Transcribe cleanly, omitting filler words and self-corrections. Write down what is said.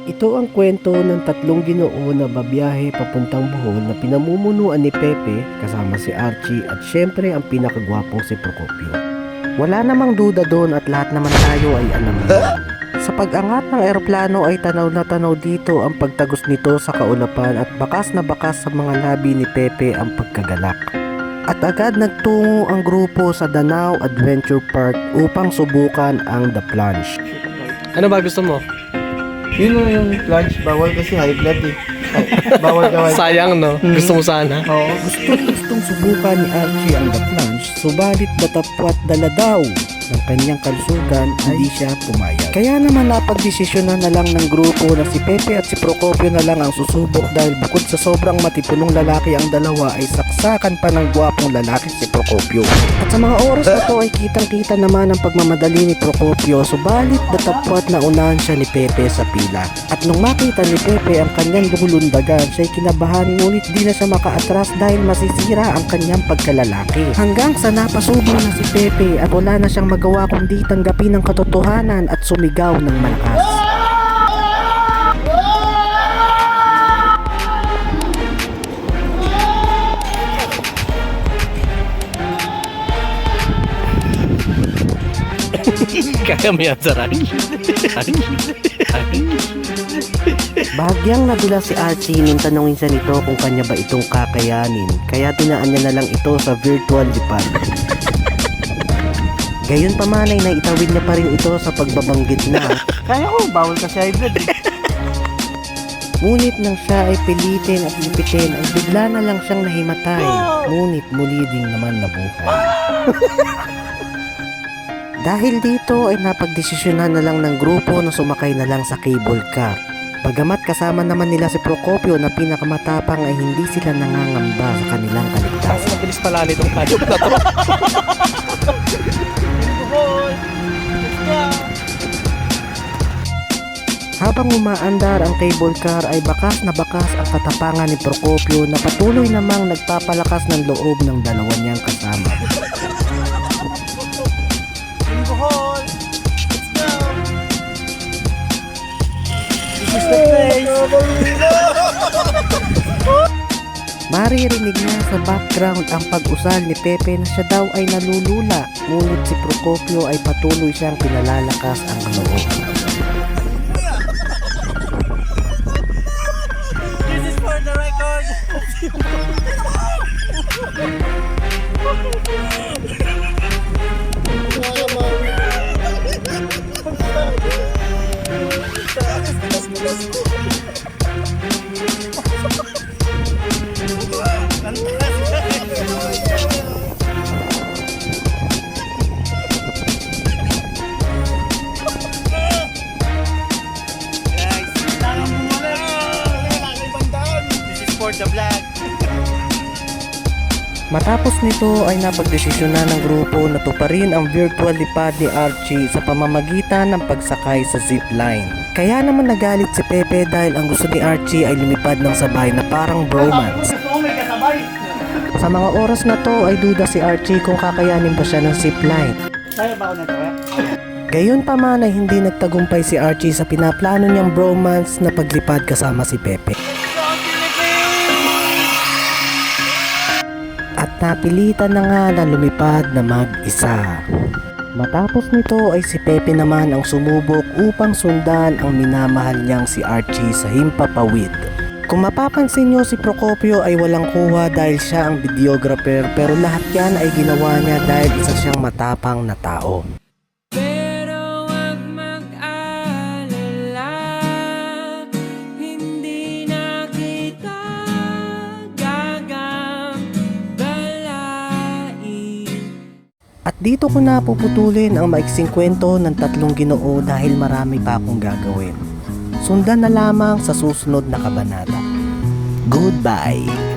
Ito ang kwento ng tatlong ginoo na babiyahe papuntang Bohol na pinamumunuan ni Pepe kasama si Archie at syempre ang pinakagwapong si Procopio. Wala namang duda doon at lahat naman tayo ay alam niya. Sa pag-angat ng eroplano ay tanaw na tanaw dito ang pagtagos nito sa kaulapan at bakas na bakas sa mga labi ni Pepe ang pagkagalak. At agad nagtungo ang grupo sa Danao Adventure Park upang subukan ang The Plunge. Ano ba gusto mo? Yun na yung plunge, bawal kasi high blood eh. Bawal ka. Sayang no? Gusto mo sana? Oo. Gustong subukan ni Archie ang The Plunge, subalit datapwat dala daw ng kanyang kalusugan, hindi siya pumayag. Kaya naman napagdesisyonan na lang ng grupo na si Pepe at si Procopio na lang ang susubok dahil bukod sa sobrang matipunong lalaki ang dalawa ay saksakan pa ng gwapong lalaki si Procopio. At sa mga oras na to ay kitang-kita naman ang pagmamadali ni Procopio, subalit datapwat na unahan siya ni Pepe sa pila. At nung makita ni Pepe ang kanyang lumulundagan, siya'y kinabahan ngunit di na siya makaatras dahil masisira ang kanyang pagkalalaki. Hanggang sa napasubo na si Pepe at wala na siyang magawa kundi tanggapin ang katotohanan at sumigaw ng malakas. Kaya mo yan, Saray. Bahagyang nadula si Archie nung tanongin siya nito kung kanya ba itong kakayanin, kaya tinaan niya na lang ito sa virtual lipad. Gayon pa man ay naitawid niya pa rin ito sa pagbabanggit na Kaya ko, bawal kasi high blood eh. ngunit nang siya ay pilitin at lipitin ay bigla na lang siyang nahimatay, ngunit muli ding naman nabuhay. Dahil dito ay napagdesisyonan na lang ng grupo na sumakay na lang sa cable car. Bagamat kasama naman nila si Procopio na pinakamatapang ay hindi sila nangangamba sa kanilang Ang kaligtasan. mabilis pala nitong hayop na to. Habang umaandar ang cable car ay bakas na bakas ang katapangan ni Procopio na patuloy namang nagpapalakas ng loob ng dalawa niyang kasama. Bohol! Let's go! This is the place! Maririnig niya sa background ang pag-usal ni Pepe na siya daw ay nalulula, ngunit si Procopio ay patuloy siyang pinalalakas ang loob. This is for the record! This is for the vlog. Matapos nito ay napagdesisyonan ng grupo na tuparin ang virtual lipad ni Archie sa pamamagitan ng pagsakay sa zipline. Kaya naman nagalit si Pepe dahil ang gusto ni Archie ay lumipad ng sabay na parang bromance. May kasabay! Sa mga oras na to ay duda si Archie kung kakayanin ba siya ng zipline. Kaya ba ako nito eh? Gayon pa man ay hindi nagtagumpay si Archie sa pinaplano niyang bromance na paglipad kasama si Pepe. At napilitan na nga na lumipad na mag-isa. Matapos nito ay si Pepe naman ang sumubok upang sundan ang minamahal niyang si Archie sa himpapawid. Kung mapapansin nyo, si Procopio ay walang kuha dahil siya ang videographer, pero lahat yan ay ginawa niya dahil isa siyang matapang na tao. Pero wag mag-alala, hindi na kita gagambalain. At dito ko na puputulin ang maiksing kwento ng tatlong ginoo dahil marami pa akong gagawin. Sundan na lamang sa susunod na kabanata. Goodbye!